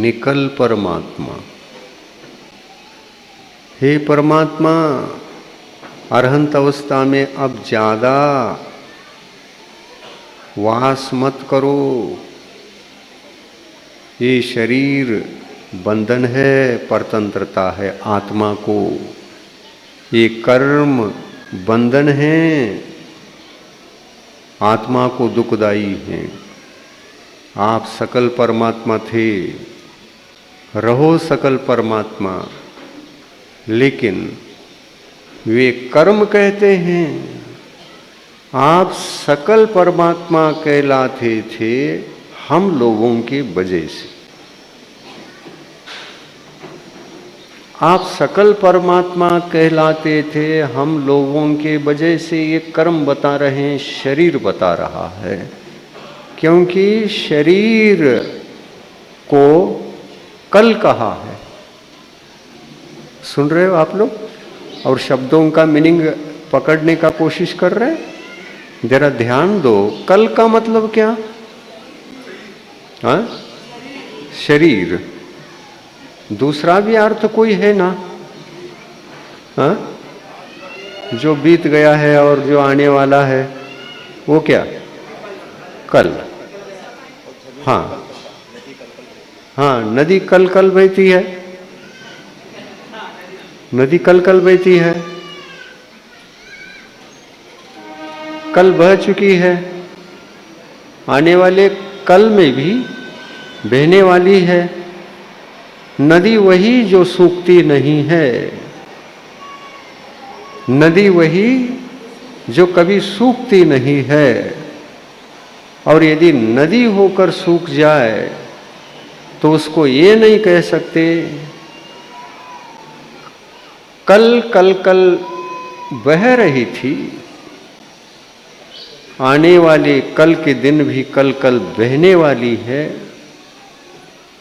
निकल परमात्मा। हे परमात्मा, अरहंत अवस्था में अब ज्यादा वास मत करो। ये शरीर बंधन है, परतंत्रता है आत्मा को। ये कर्म बंधन है, आत्मा को दुखदाई है। आप सकल परमात्मा थे, रहो सकल परमात्मा, लेकिन वे कर्म कहते हैं। आप सकल परमात्मा कहलाते थे हम लोगों की वजह से। आप सकल परमात्मा कहलाते थे हम लोगों के वजह से। ये कर्म बता रहे हैं, शरीर बता रहा है, क्योंकि शरीर को कल कहा है। सुन रहे हो आप लोग? और शब्दों का मीनिंग पकड़ने का कोशिश कर रहे हैं। जरा ध्यान दो, कल का मतलब क्या? हाँ, शरीर। दूसरा भी अर्थ कोई है ना? हाँ, जो बीत गया है और जो आने वाला है वो क्या? कल। हाँ हाँ, नदी कल कल बहती है, नदी कल कल बहती है, कल बह चुकी है, आने वाले कल में भी बहने वाली है। नदी वही जो सूखती नहीं है, नदी वही जो कभी सूखती नहीं है। और यदि नदी होकर सूख जाए तो उसको ये नहीं कह सकते कल कल कल बह रही थी, आने वाले कल के दिन भी कल कल बहने वाली है,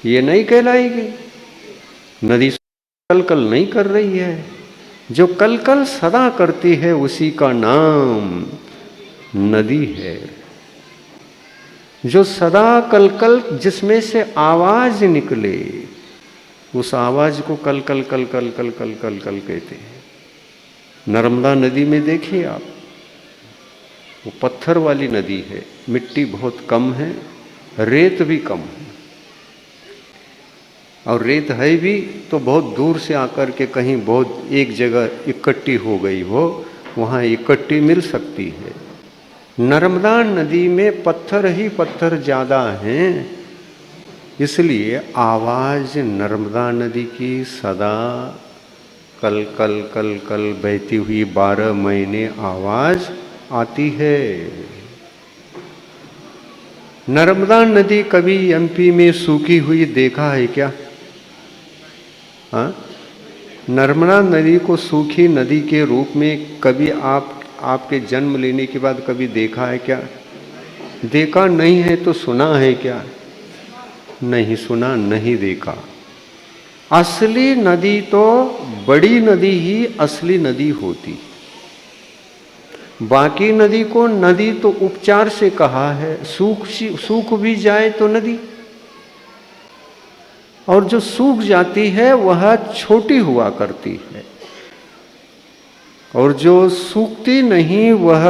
ये नहीं कहलाएगी। नदी कल कल नहीं कर रही है। जो कल कल सदा करती है उसी का नाम नदी है। जो सदा कल कल जिसमें से आवाज निकले, उस आवाज को कल कल कल कल कल कल कल कल कहते हैं। नर्मदा नदी में देखिए आप, वो पत्थर वाली नदी है, मिट्टी बहुत कम है, रेत भी कम है। और रेत है भी तो बहुत दूर से आकर के कहीं बहुत एक जगह इकट्ठी हो गई हो, वहाँ इकट्ठी मिल सकती है। नर्मदा नदी में पत्थर ही पत्थर ज़्यादा हैं, इसलिए आवाज़ नर्मदा नदी की सदा कल कल कल कल बहती हुई 12 महीने आवाज़ आती है। नर्मदा नदी कभी एमपी में सूखी हुई देखा है क्या? हाँ, नर्मदा नदी को सूखी नदी के रूप में कभी आपके जन्म लेने के बाद कभी देखा है क्या? देखा नहीं है तो सुना है क्या? नहीं सुना, नहीं देखा। असली नदी तो बड़ी नदी ही असली नदी होती, बाकी नदी को नदी तो उपचार से कहा है। सूख भी जाए तो नदी, और जो सूख जाती है वह छोटी हुआ करती है, और जो सूखती नहीं वह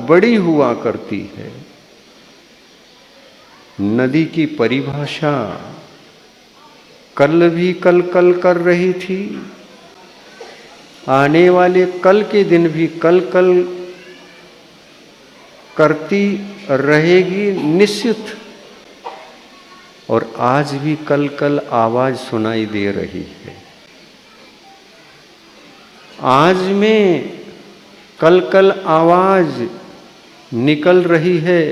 बड़ी हुआ करती है। नदी की परिभाषा कल भी कल कल कर रही थी, आने वाले कल के दिन भी कल कल करती रहेगी निश्चित। और आज भी कल कल आवाज सुनाई दे रही है। आज में कल कल आवाज निकल रही है,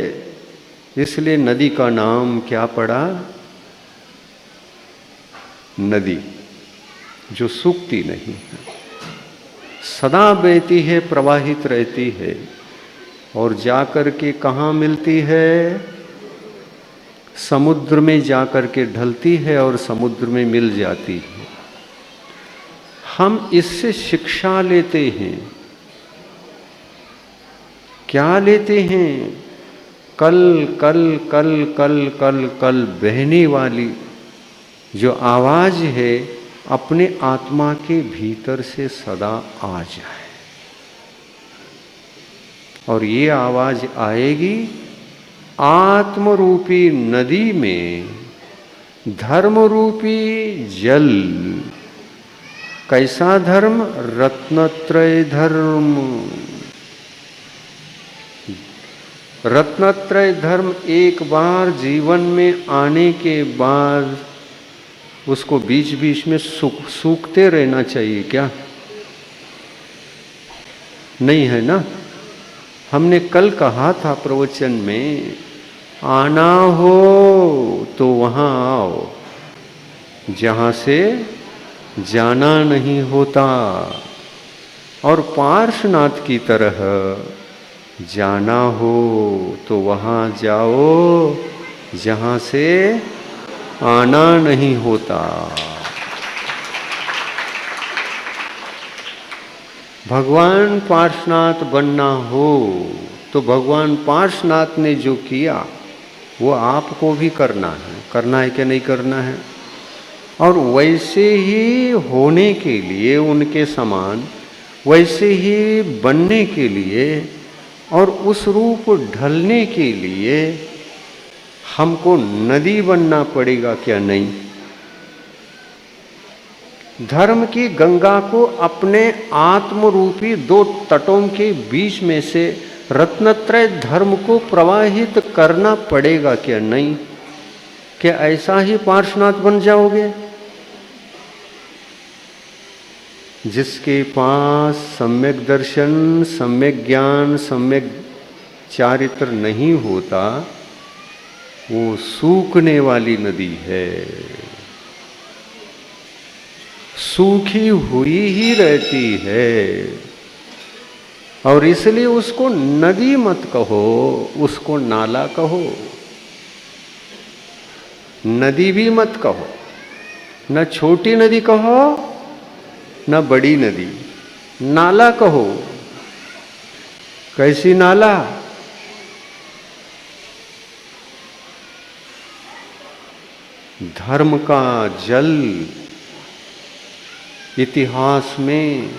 इसलिए नदी का नाम क्या पड़ा? नदी, जो सूखती नहीं है, सदा बहती है, प्रवाहित रहती है, और जाकर के कहाँ मिलती है? समुद्र में जाकर के ढलती है और समुद्र में मिल जाती है। हम इससे शिक्षा लेते हैं। क्या लेते हैं? कल कल कल कल कल कल बहने वाली जो आवाज है अपने आत्मा के भीतर से सदा आ जाए। और ये आवाज आएगी आत्मरूपी नदी में धर्म रूपी जल। कैसा धर्म? रत्नत्रय धर्म। रत्नत्रय धर्म एक बार जीवन में आने के बाद उसको बीच बीच में सूखते रहना चाहिए क्या? नहीं है ना। हमने कल कहा था प्रवचन में, आना हो तो वहां आओ जहां से जाना नहीं होता, और पार्श्वनाथ की तरह जाना हो तो वहां जाओ जहां से आना नहीं होता। भगवान पार्श्वनाथ बनना हो तो भगवान पार्श्वनाथ ने जो किया वो आपको भी करना है कि नहीं करना है? और वैसे ही होने के लिए, उनके समान वैसे ही बनने के लिए और उस रूप ढलने के लिए हमको नदी बनना पड़ेगा क्या? नहीं। धर्म की गंगा को अपने आत्मरूपी दो तटों के बीच में से रत्नत्रय धर्म को प्रवाहित करना पड़ेगा क्या? नहीं। क्या ऐसा ही पार्श्वनाथ बन जाओगे? जिसके पास सम्यक दर्शन, सम्यक ज्ञान, सम्यक चारित्र नहीं होता, वो सूखने वाली नदी है, सूखी हुई ही रहती है। और इसलिए उसको नदी मत कहो, उसको नाला कहो। नदी भी मत कहो, न छोटी नदी कहो न बड़ी नदी, नाला कहो। कैसी नाला? धर्म का जल इतिहास में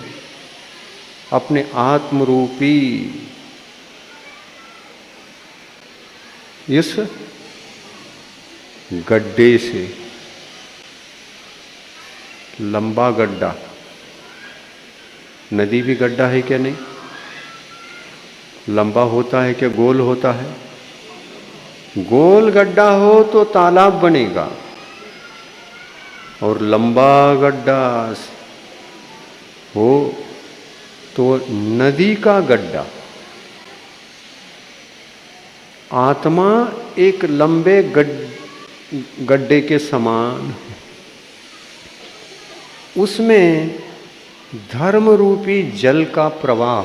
अपने आत्मरूपी इस गड्ढे से, लंबा गड्ढा, नदी भी गड्ढा है क्या? नहीं। लंबा होता है क्या गोल होता है? गोल गड्ढा हो तो तालाब बनेगा, और लंबा गड्ढा हो तो नदी का गड्ढा। आत्मा एक लंबे गड्ढे के समान, उसमें धर्म रूपी जल का प्रवाह,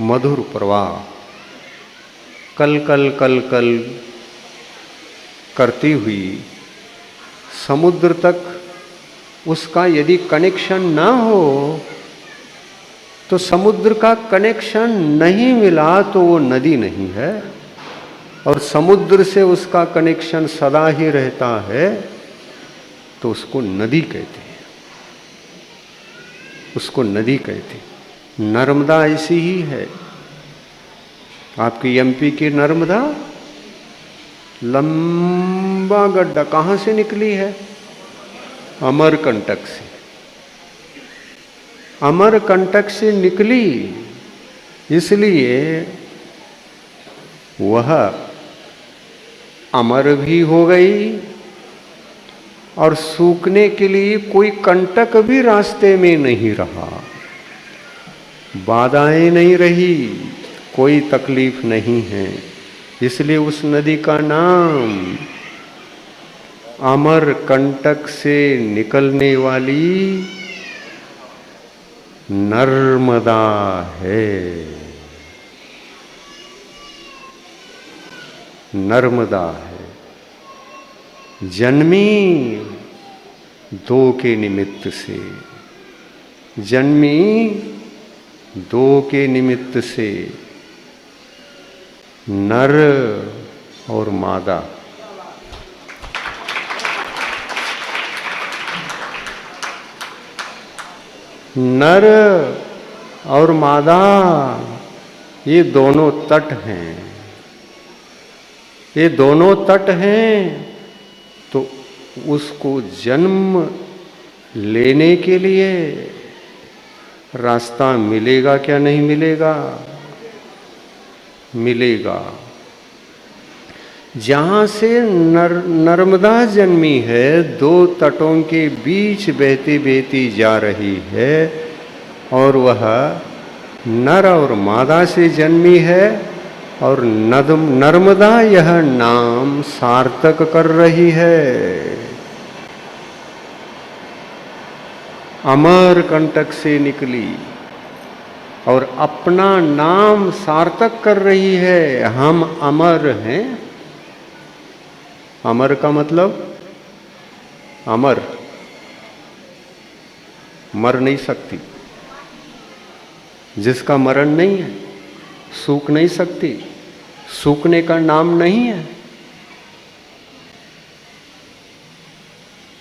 मधुर प्रवाह, कल कल कल कल करती हुई समुद्र तक उसका यदि कनेक्शन ना हो, तो समुद्र का कनेक्शन नहीं मिला तो वो नदी नहीं है। और समुद्र से उसका कनेक्शन सदा ही रहता है तो उसको नदी कहते हैं, उसको नदी कहते हैं। नर्मदा ऐसी ही है। आपकी एमपी की नर्मदा लंबा गड्ढा कहाँ से निकली है? अमरकंटक से। अमरकंटक से निकली, इसलिए वह अमर भी हो गई और सूखने के लिए कोई कंटक भी रास्ते में नहीं रहा, बाधाएं नहीं रही, कोई तकलीफ नहीं है। इसलिए उस नदी का नाम अमरकंटक से निकलने वाली नर्मदा है। नर्मदा है। जन्मी दो के निमित्त से, जन्मी दो के निमित्त से, नर और मादा। नर और मादा ये दोनों तट हैं, ये दोनों तट हैं। तो उसको जन्म लेने के लिए रास्ता मिलेगा क्या नहीं मिलेगा? मिलेगा। जहाँ से नर्मदा जन्मी है, दो तटों के बीच बहती बहती जा रही है, और वह नर और मादा से जन्मी है, और नर्मदा यह नाम सार्थक कर रही है। अमर कंटक से निकली और अपना नाम सार्थक कर रही है। हम अमर हैं। अमर का मतलब अमर, मर नहीं सकती, जिसका मरण नहीं है, सूख नहीं सकती, सूखने का नाम नहीं है।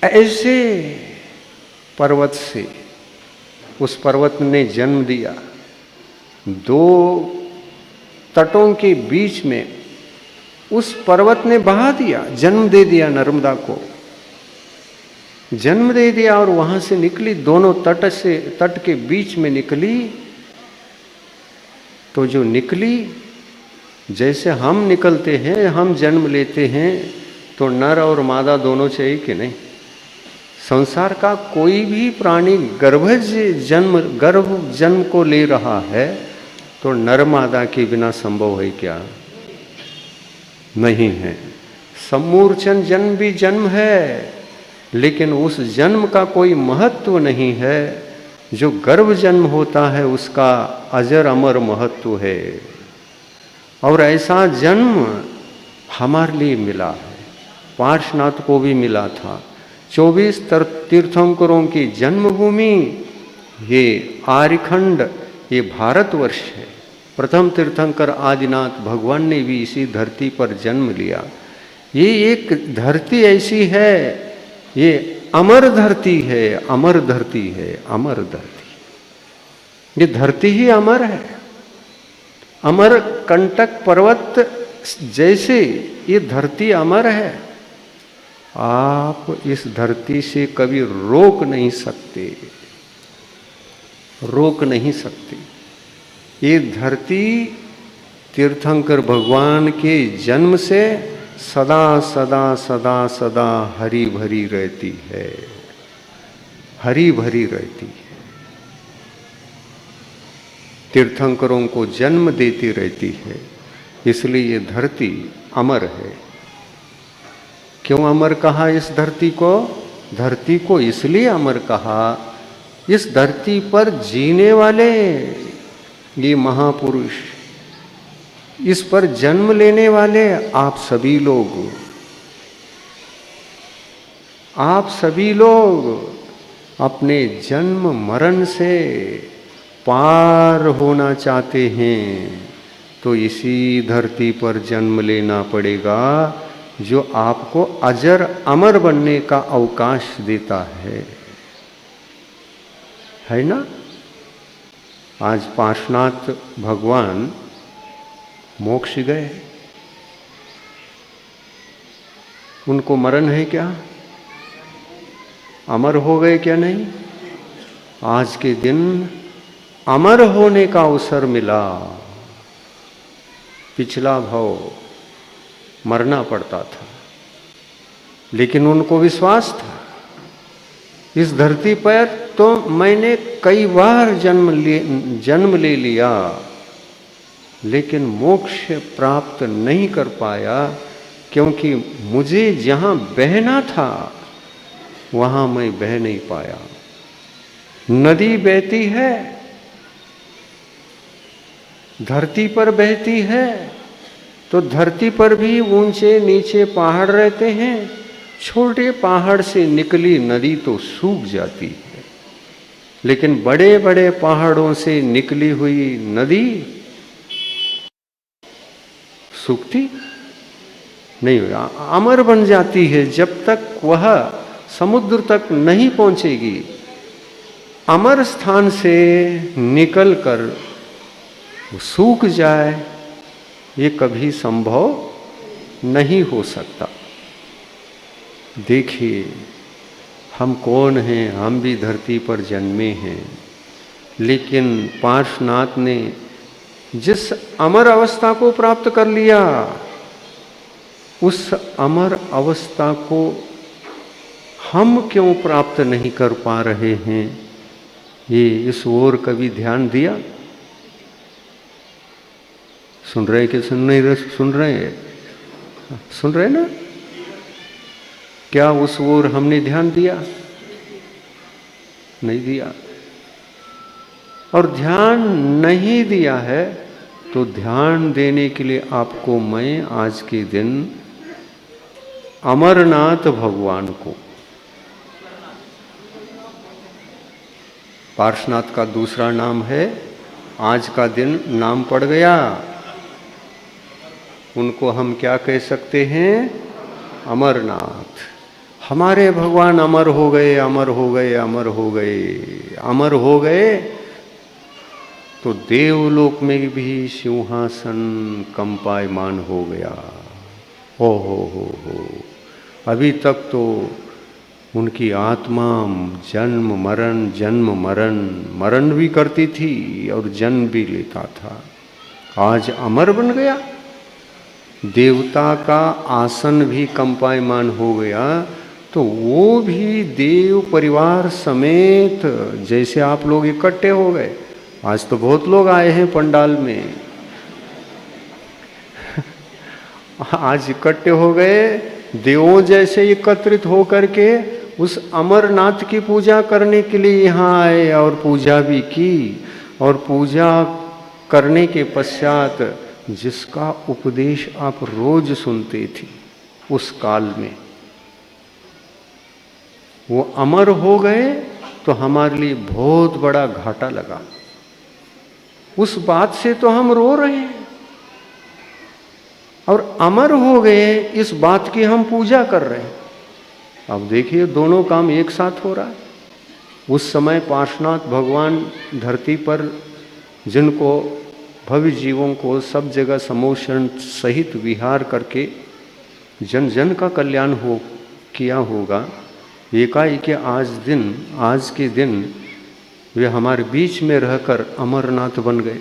ऐसे पर्वत से उस पर्वत ने जन्म दिया। दो तटों के बीच में उस पर्वत ने बहा दिया, जन्म दे दिया, नर्मदा को जन्म दे दिया। और वहां से निकली, दोनों तट के बीच में निकली। तो जो निकली, जैसे हम निकलते हैं, हम जन्म लेते हैं, तो नर और मादा दोनों चाहिए कि नहीं? संसार का कोई भी प्राणी गर्भज जन्म को ले रहा है, तो नर मादा के बिना संभव है क्या? नहीं है। सम्मूर्छन जन्म भी जन्म है, लेकिन उस जन्म का कोई महत्व नहीं है। जो गर्भ जन्म होता है उसका अजर अमर महत्व है। और ऐसा जन्म हमारे लिए मिला है, पार्श्वनाथ को भी मिला था। 24 तीर्थंकरों की जन्मभूमि ये आर्यखंड, ये भारतवर्ष है। प्रथम तीर्थंकर आदिनाथ भगवान ने भी इसी धरती पर जन्म लिया। ये एक धरती ऐसी है, ये अमर धरती है, अमर धरती है, अमर धरती। ये धरती ही अमर है। अमर कंटक पर्वत जैसे ये धरती अमर है। आप इस धरती से कभी रोक नहीं सकते, रोक नहीं सकते। ये धरती तीर्थंकर भगवान के जन्म से सदा सदा सदा सदा हरी भरी रहती है, हरी भरी रहती है। तीर्थंकरों को जन्म देती रहती है, इसलिए ये धरती अमर है। क्यों अमर कहा इस धरती को? धरती को इसलिए अमर कहा, इस धरती पर जीने वाले ये महापुरुष, इस पर जन्म लेने वाले आप सभी लोग, आप सभी लोग अपने जन्म मरण से पार होना चाहते हैं, तो इसी धरती पर जन्म लेना पड़ेगा, जो आपको अजर अमर बनने का अवकाश देता है ना? आज पार्श्वनाथ भगवान मोक्ष गए, उनको मरण है क्या? अमर हो गए क्या? नहीं। आज के दिन अमर होने का अवसर मिला। पिछला भव मरना पड़ता था, लेकिन उनको विश्वास था इस धरती पर तो मैंने कई बार जन्म ले लिया, लेकिन मोक्ष प्राप्त नहीं कर पाया, क्योंकि मुझे जहाँ बहना था वहाँ मैं बह नहीं पाया। नदी बहती है, धरती पर बहती है, तो धरती पर भी ऊंचे नीचे पहाड़ रहते हैं। छोटे पहाड़ से निकली नदी तो सूख जाती है, लेकिन बड़े बड़े पहाड़ों से निकली हुई नदी सूखती नहीं, अमर बन जाती है। जब तक वह समुद्र तक नहीं पहुंचेगी, अमर स्थान से निकलकर सूख जाए, ये कभी संभव नहीं हो सकता। देखिए हम कौन हैं, हम भी धरती पर जन्मे हैं, लेकिन पार्श्वनाथ ने जिस अमर अवस्था को प्राप्त कर लिया, उस अमर अवस्था को हम क्यों प्राप्त नहीं कर पा रहे हैं, ये इस ओर कभी ध्यान दिया? सुन रहे कि सुन नहीं रहे? सुन रहे ना? क्या उस ओर हमने ध्यान दिया? नहीं दिया। और ध्यान नहीं दिया है तो ध्यान देने के लिए आपको मैं आज के दिन अमरनाथ भगवान को, पार्श्वनाथ का दूसरा नाम है, आज का दिन नाम पड़ गया, उनको हम क्या कह सकते हैं? अमरनाथ। हमारे भगवान अमर हो गए, अमर हो गए, अमर हो गए, अमर हो गए, तो देवलोक में भी सिंहासन कंपायमान हो गया। हो। अभी तक तो उनकी आत्मा जन्म मरण भी करती थी और जन्म भी लेता था। आज अमर बन गया, देवता का आसन भी कंपायमान हो गया, तो वो भी देव परिवार समेत, जैसे आप लोग इकट्ठे हो गए, आज तो बहुत लोग आए हैं पंडाल में आज इकट्ठे हो गए, देवों जैसे एकत्रित हो करके उस अमरनाथ की पूजा करने के लिए यहाँ आए और पूजा भी की। और पूजा करने के पश्चात जिसका उपदेश आप रोज सुनते थे उस काल में, वो अमर हो गए, तो हमारे लिए बहुत बड़ा घाटा लगा। उस बात से तो हम रो रहे हैं, और अमर हो गए इस बात की हम पूजा कर रहे हैं। अब देखिए दोनों काम एक साथ हो रहा है। उस समय पार्श्वनाथ भगवान धरती पर जिनको भव्य जीवों को सब जगह समोषण सहित विहार करके जन जन का कल्याण किया होगा, एकाएक आज के दिन वे हमारे बीच में रहकर अमरनाथ बन गए।